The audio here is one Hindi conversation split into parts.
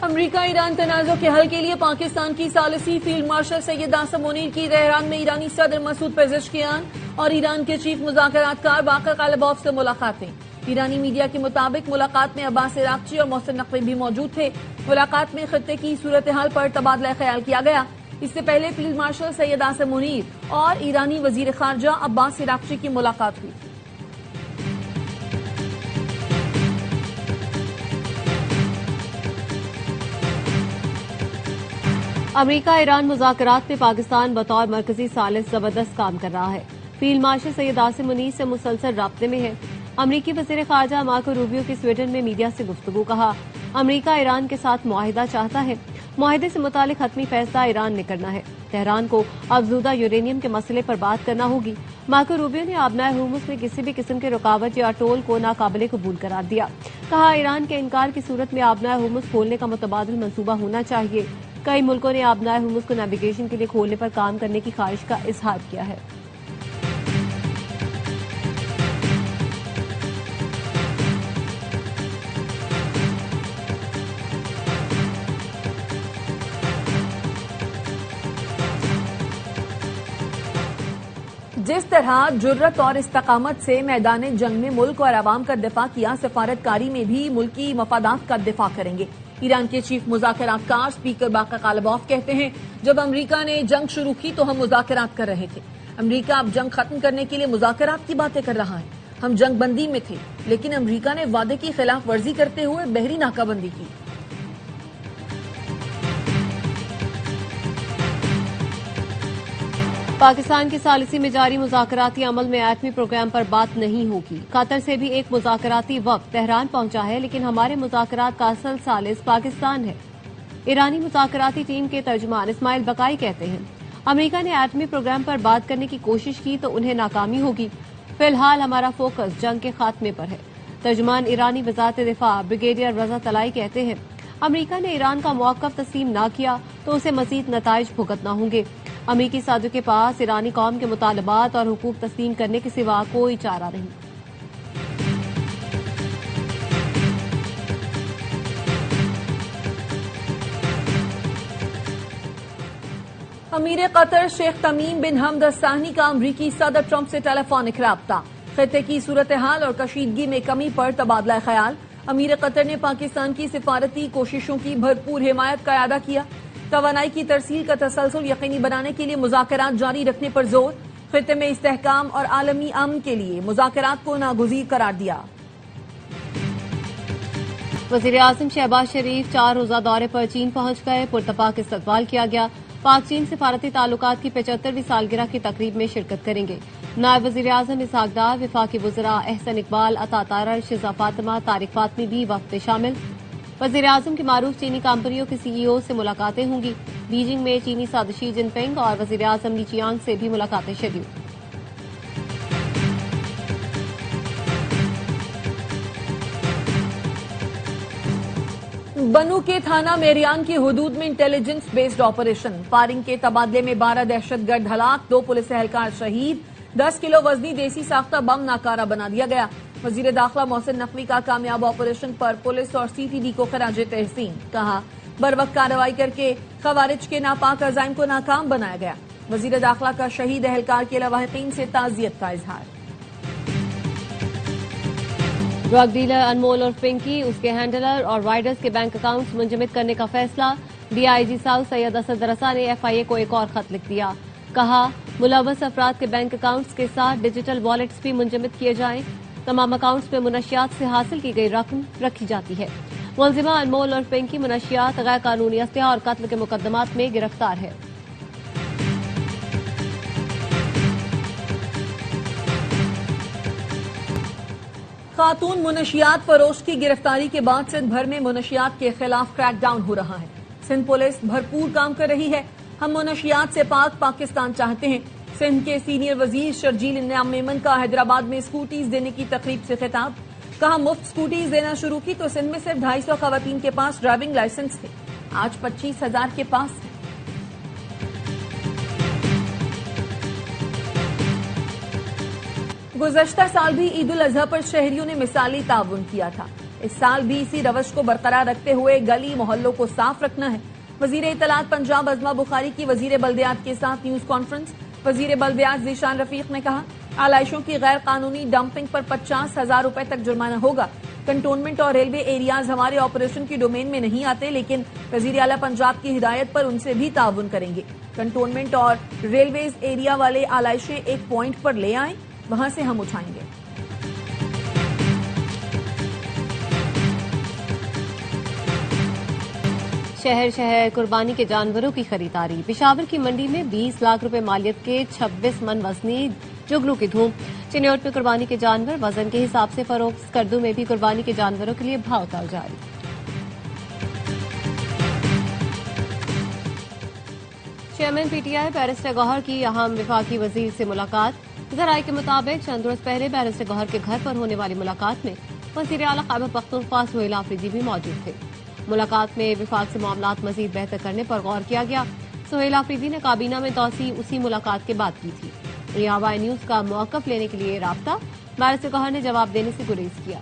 अमरीका ईरान तनाज़ो के हल के लिए पाकिस्तान की सालिसी फील्ड मार्शल सैयद आसिम मुनीर की तेहरान में ईरानी सदर मसूद पेजेश्कियान और ईरान के चीफ मुज़ाकरातकार बाकर कालिबॉफ से मुलाकातें। ईरानी मीडिया के मुताबिक मुलाकात में अब्बास इराक्ची और मोहसिन नकवी भी मौजूद थे। मुलाकात में खत्ते की सूरत हाल पर तबादला ख्याल किया गया। इससे पहले फील्ड मार्शल सैयद आसिम मुनीर और ईरानी वजीर खारजा अब्बास इराक्ची की मुलाकात हुई। अमरीका ईरान मुज़ाकरात में पाकिस्तान बतौर मरकजी सालिस जबरदस्त काम कर रहा है। फील्ड मार्शल सैयद आसिम मुनीर से मुसलसल राब्ते में है। अमरीकी वज़ीर ख़ारजा मार्को रूबियो की स्वीडन में मीडिया से गुफ्तगू। कहा, अमरीका ईरान के साथ मुआहिदा चाहता है। मुआहिदे से मुतालिक हतमी फैसला ईरान ने करना है। तेहरान को अफजूदा यूरेनियम के मसले पर बात करना होगी। मार्को रूबियो ने आबनाए हुर्मुज़ में किसी भी किस्म के रुकावट या टोल को नाकाबिले कबूल करार दिया। कहा, ईरान के इनकार की सूरत में आबनाए हुर्मुज़ खोलने का मुतबादिल मंसूबा होना चाहिए। कई मुल्कों ने आबनाए हुर्मुज़ को नेविगेशन के लिए खोलने पर काम करने की ख्वाहिश का इजहार किया है। जिस तरह जुर्रत और इस्तकामत से मैदान जंग में मुल्क और आवाम का दिफा किया, सफारतकारी में भी मुल्की मफादात का दिफा करेंगे। ईरान के चीफ मुज़ाकरातकार स्पीकर बाकर कालिबॉफ कहते हैं, जब अमरीका ने जंग शुरू की तो हम मुज़ाकरात कर रहे थे। अमरीका अब जंग खत्म करने के लिए मुज़ाकरात की बातें कर रहा है। हम जंग बंदी में थे, लेकिन अमरीका ने वादे की खिलाफ वर्जी करते हुए बहरी नाकाबंदी की। पाकिस्तान की सालिसी में जारी मुज़ाकराती अमल में एटमी प्रोग्राम पर बात नहीं होगी। कतर से भी एक मुज़ाकराती वक्त तेहरान पहुंचा है, लेकिन हमारे मुज़ाकरात का असल सालिस पाकिस्तान है। ईरानी मुज़ाकराती टीम के तर्जुमान इस्माइल बकाई कहते हैं, अमरीका ने एटमी प्रोग्राम पर बात करने की कोशिश की तो उन्हें नाकामी होगी। फिलहाल हमारा फोकस जंग के खात्मे पर है। तर्जुमान ईरानी वज़ारत दिफा ब्रिगेडियर रजा तलाई कहते हैं, अमरीका ने ईरान का मौक़िफ़ तस्लीम न किया तो उसे मज़ीद नताइज भुगतना होंगे। अमरीकी सादों के पास ईरानी कौम के मुतालबात और हुकूक तस्लीम करने के सिवा कोई चारा नहीं। अमीर कतर शेख तमीम बिन हमद अल सानी का अमरीकी सदर ट्रंप से टेलीफोनिक राब्ता। खित्ते की सूरत हाल और कशीदगी में कमी पर तबादला ख्याल। अमीर कतर ने पाकिस्तान की सिफारती कोशिशों की भरपूर हिमायत का अदा किया। तवानाई की तरसील का तसलसल यकीनी बनाने के लिए मुज़ाकरात जारी रखने पर जोर। खित्ते में इस्तेहकाम और आलमी अमन के लिए मुज़ाकरात को नागुज़ीर करार दिया। वज़ीर आज़म शहबाज शरीफ 4 रोज़ा दौरे पर चीन पहुंच गए। पुरतपाक इस्तकबाल किया गया। पाक चीन सिफारती ताल्लुकात की 75वीं सालगिरह की तकरीब में शिरकत करेंगे। नायब वज़ीर आज़म इसहाक डार, वफाकी वज़रा एहसन इकबाल, अता तारर, शिजा फातिमा, तारिक फातमी भी वक्त में शामिल। वज़ीर आज़म की मारूफ चीनी कंपनियों के CEO से मुलाकातें होंगी। बीजिंग में चीनी सदर शी जिनपिंग और वज़ीर आज़म ली चियांग से भी मुलाकातें शेड्यूल। बनू के थाना मेरियान की हुदूद में इंटेलिजेंस बेस्ड ऑपरेशन। फायरिंग के तबादले में 12 दहशतगर्द हलाक, 2 पुलिस एहलकार शहीद। 10 किलो वजनी देसी साख्ता बम नाकारा बना दिया गया। वजीर दाखिला मोहसिन नकवी का कामयाब ऑपरेशन पर पुलिस और CTD को खराजे तहसीन। कहा, बरवक्त कार्रवाई करके खवारिज के नापाक अज़ाइम को नाकाम बनाया गया। वजीर दाखिला का शहीद एहलकार के लवाहिकीन से ताज़ियत का इजहार। ड्रग डीलर अनमोल और पिंकी, उसके हैंडलर और राइडर्स के बैंक अकाउंट्स मुंजमद करने का फैसला। DIG साउथ सैयद असद रसा ने FIA को एक और खत लिख दिया। कहा, मुलव्वस अफराद के बैंक अकाउंट्स के साथ डिजिटल वॉलेट्स भी मुंजमद किए जाएं। तमाम अकाउंट्स में मुनशियात से हासिल की गई रकम रखी जाती है। मुलजिमा अनमोल और पिंकी मुनशियात, गैर कानूनी अस्तिया और कत्ल के मुकदमात में गिरफ्तार है। खातून मुनशियात फरोश की गिरफ्तारी के बाद सिंध भर में मुनशियात के खिलाफ क्रैकडाउन हो रहा है। सिंध पुलिस भरपूर काम कर रही है। हम मुनशियात से पाक पाकिस्तान चाहते हैं। सिंध के सीनियर वजीर शर्जील इनाम मेमन का हैदराबाद में स्कूटीज देने की तकरीब से खिताब। कहा, मुफ्त स्कूटीज देना शुरू की तो सिंध में सिर्फ 250 खवातीन के पास ड्राइविंग लाइसेंस थे, आज 25,000 के पास है। गुज़श्ता साल भी ईद उल अज़हा पर शहरियों ने मिसाली ताउन किया था। इस साल भी इसी रवश को बरकरार रखते हुए गली मोहल्लों को साफ रखना है। वजीर इत्तलात पंजाब अजमा बुखारी की वजीर बल्दियात के साथ न्यूज कॉन्फ्रेंस। वजीर बल्दियात ज़ीशान रफीक ने कहा, आलाइशों की गैर कानूनी डंपिंग पर 50,000 रुपए तक जुर्माना होगा। कंटोनमेंट और रेलवे एरियाज हमारे ऑपरेशन की डोमेन में नहीं आते, लेकिन वजीर आला पंजाब की हिदायत पर उनसे भी ताउन करेंगे। कंटोनमेंट और रेलवेज एरिया वाले आलाइशें एक पॉइंट पर ले आएं, वहां से हम उठाएंगे। शहर शहर कुर्बानी के जानवरों की खरीदारी। पेशावर की मंडी में 20 लाख रुपए मालियत के 26 मन वजनी जुगनू की धूम। चिन्योट में कुर्बानी के जानवर वजन के हिसाब से फरोख्त। स्कर्दू में भी कुर्बानी के जानवरों के लिए भाव ताल जारी। चेयरमैन पीटीआई बैरिस्टर गौहर की अहम विफाकी वजीर से मुलाकात। जराये के मुताबिक चंद रोज पहले बैरिस्टर गौहर के घर पर होने वाली मुलाकात में वजीर आला खैबर पख्तूनख्वा सुहेल आफरीदी भी मौजूद थे। मुलाकात में विफाक से मामलात मजीद बेहतर करने पर गौर किया गया। सुहेल आफरीदी ने काबीना में तौसी उसी मुलाकात के बाद की थी। रियावा न्यूज का मौकफ लेने के लिए राब्ता, बैरिस्टर गौहर ने जवाब देने से गुरेज किया।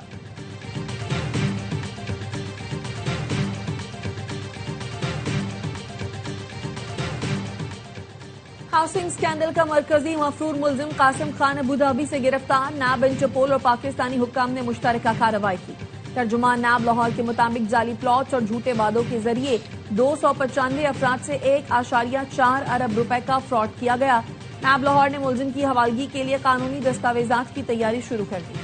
हाउसिंग स्कैंडल का मरकजी मफरूर मुलजिम कासिम खान अबूधाबी से गिरफ्तार। नैब, इंटरपोल और पाकिस्तानी हुक्काम ने मुश्तरका कार्रवाई की। तर्जुमान नैब लाहौर के मुताबिक जाली प्लॉट्स और झूठे वादों के जरिए 295 अफराद से 1.4 अरब रुपए का फ्रॉड किया गया। नैब लाहौर ने मुलजिम की हवालगी के लिए कानूनी दस्तावेजात की तैयारी शुरू कर दी।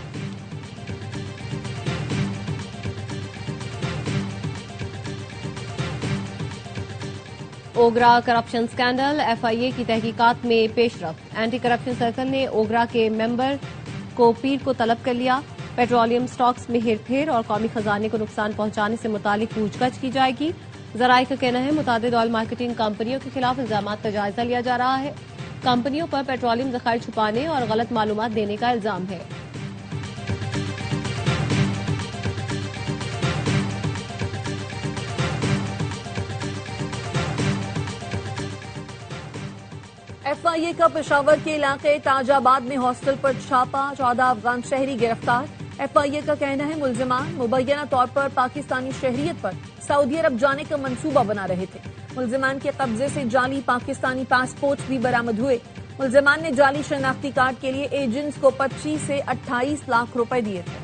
ओगरा करप्शन स्कैंडल, एफआईए की तहकीकात में पेशरफ। एंटी करप्शन सर्कल ने ओगरा के मेंबर को पीर को तलब कर लिया। पेट्रोलियम स्टॉक्स में हेरफेर और कौमी खजाने को नुकसान पहुंचाने से मुतालिक पूछताछ की जाएगी। जराये का कहना है, मुतादिद ऑयल मार्केटिंग कंपनियों के खिलाफ इल्जामात का जायजा लिया जा रहा है। कंपनियों पर पेट्रोलियम ज़खायर छुपाने और गलत मालूमात देने का इल्जाम है। एफआईए का पेशावर के इलाके ताजाबाद में हॉस्टल पर छापा, 14 अफगान शहरी गिरफ्तार। एफआईए का कहना है, मुलजिमान मुबैना तौर पर पाकिस्तानी शहरियत पर सऊदी अरब जाने का मंसूबा बना रहे थे। मुलजिमान के कब्जे से जाली पाकिस्तानी पासपोर्ट भी बरामद हुए। मुलजिमान ने जाली शनाख्ती कार्ड के लिए एजेंट्स को 25 से 28 लाख रुपए दिए थे।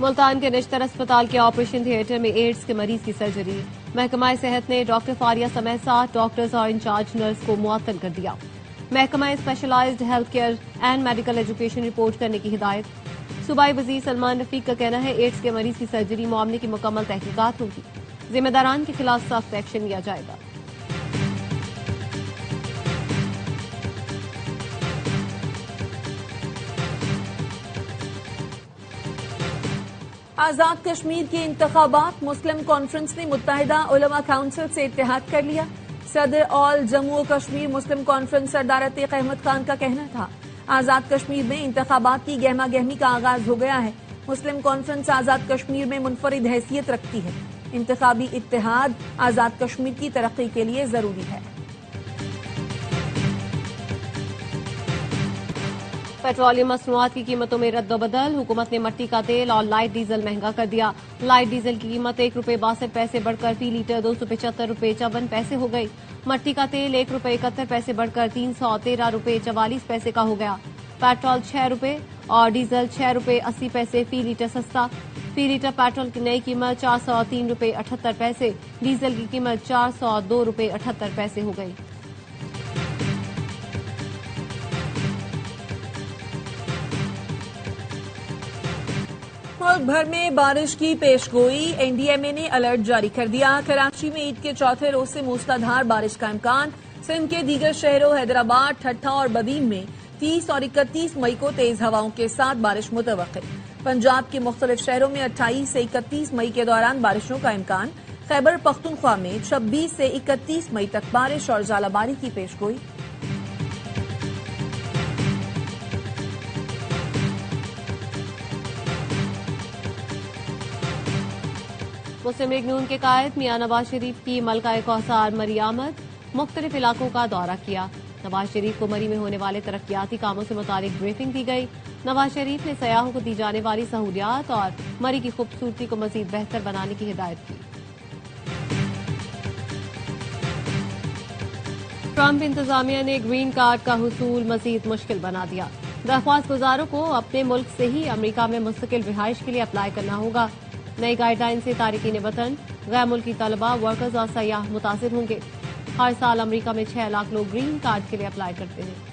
मुल्तान के निश्तर अस्पताल के ऑपरेशन थिएटर में एड्स के मरीज की सर्जरी। महकमा सेहत ने डॉक्टर फारिया समेत 7 डॉक्टर्स और इंचार्ज नर्स को मुअत्तल कर दिया। महकमा specialised health care and medical education report करने की हिदायत। सूबाई वजीर सलमान रफीक का कहना है, एड्स के मरीज की सर्जरी मामले की मुकम्मल तहकीकात होगी। जिम्मेदारान के खिलाफ सख्त एक्शन लिया जाएगा। आजाद कश्मीर के इंतखाबात, मुस्लिम कॉन्फ्रेंस ने मुत्तहिदा उलमा काउंसिल से इत्तेहाद कर लिया। सदर ऑल जम्मू और कश्मीर मुस्लिम कॉन्फ्रेंस सरदार अतीक अहमद खान का कहना था, आजाद कश्मीर में इंतखाबात की गहमा गहमी का आगाज हो गया है। मुस्लिम कॉन्फ्रेंस आजाद कश्मीर में मुनफरिद हैसियत रखती है। इंतखाबी इत्तेहाद आजाद कश्मीर की तरक्की के लिए जरूरी है। पेट्रोलियम मसनूआत की कीमतों में रद्दोबदल। हुकूमत ने मट्टी का तेल और लाइट डीजल महंगा कर दिया। लाइट डीजल की कीमत 1 रुपए 62 पैसे बढ़कर फी लीटर 275 रुपए 54 पैसे हो गई। मट्टी का तेल 1 रुपए 71 पैसे बढ़कर 313 रुपए 44 पैसे का हो गया। पेट्रोल 6 रुपए और डीजल 6 रुपए 80 पैसे फी लीटर सस्ता। फी लीटर पेट्रोल की नई कीमत 403 रुपए 78 पैसे, डीजल की कीमत 402 रुपए 78 पैसे हो गई। मुल्क भर में बारिश की पेशगोई, एनडीएमए ने अलर्ट जारी कर दिया। कराची में ईद के चौथे रोज से मूसलाधार बारिश का इम्कान। सिंध के दीगर शहरों हैदराबाद, ठट्ठा और बदीन में 30 और 31 मई को तेज हवाओं के साथ बारिश मुतवक्किल। पंजाब के मुख्तलिफ शहरों में 28 से 31 मई के दौरान बारिशों का इम्कान। खैबर पख्तूनख्वा में 26 से 31 मई तक बारिश और जालाबारी की पेशगोई। मुस्लिम लीग नून के कायद मियां नवाज शरीफ की मलका कौसार मरियामत, मुख्तलिफ इलाकों का दौरा किया। नवाज शरीफ को मरी में होने वाले तरक्याती कामों से मुतालिक ब्रीफिंग दी गई। नवाज शरीफ ने सयाहों को दी जाने वाली सहूलियात और मरी की खूबसूरती को मजीद बेहतर बनाने की हिदायत की। ट्रंप इंतजामिया ने ग्रीन कार्ड का हुसूल मजीद मुश्किल बना दिया। दरख्वास्त गुजारों को अपने मुल्क से ही अमेरिका में मुस्तकिल रिहाइश के लिए अप्लाई करना होगा। नई गाइडलाइन से तारिकीन वतन, गैर मुल्की तलबा, वर्कर्स और सयाह मुतासिर होंगे। हर साल अमेरिका में 6 लाख लोग ग्रीन कार्ड के लिए अप्लाई करते हैं।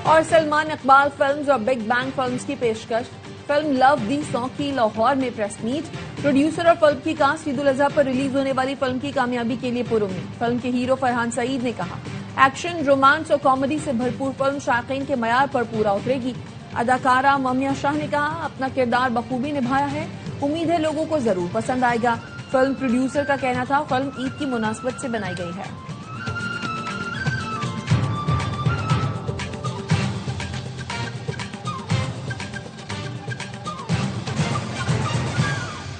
और सलमान इकबाल फिल्म्स और बिग बैंग फिल्म्स की पेशकश। फिल्म लव दी सॉन्ग की लाहौर में प्रेस मीट। प्रोड्यूसर और फिल्म की कास्ट ईद उल अजहा पर रिलीज होने वाली फिल्म की कामयाबी के लिए पुरुमीद। फिल्म के हीरो फरहान सईद ने कहा, एक्शन, रोमांस और कॉमेडी से भरपूर फिल्म शायकीन के मयार पर पूरा उतरेगी। अदाकारा ममिया शाह ने कहा, अपना किरदार बखूबी निभाया है, उम्मीद है लोगों को जरूर पसंद आएगा। फिल्म प्रोड्यूसर का कहना था, फिल्म ईद की मुनासबत से बनाई गई है।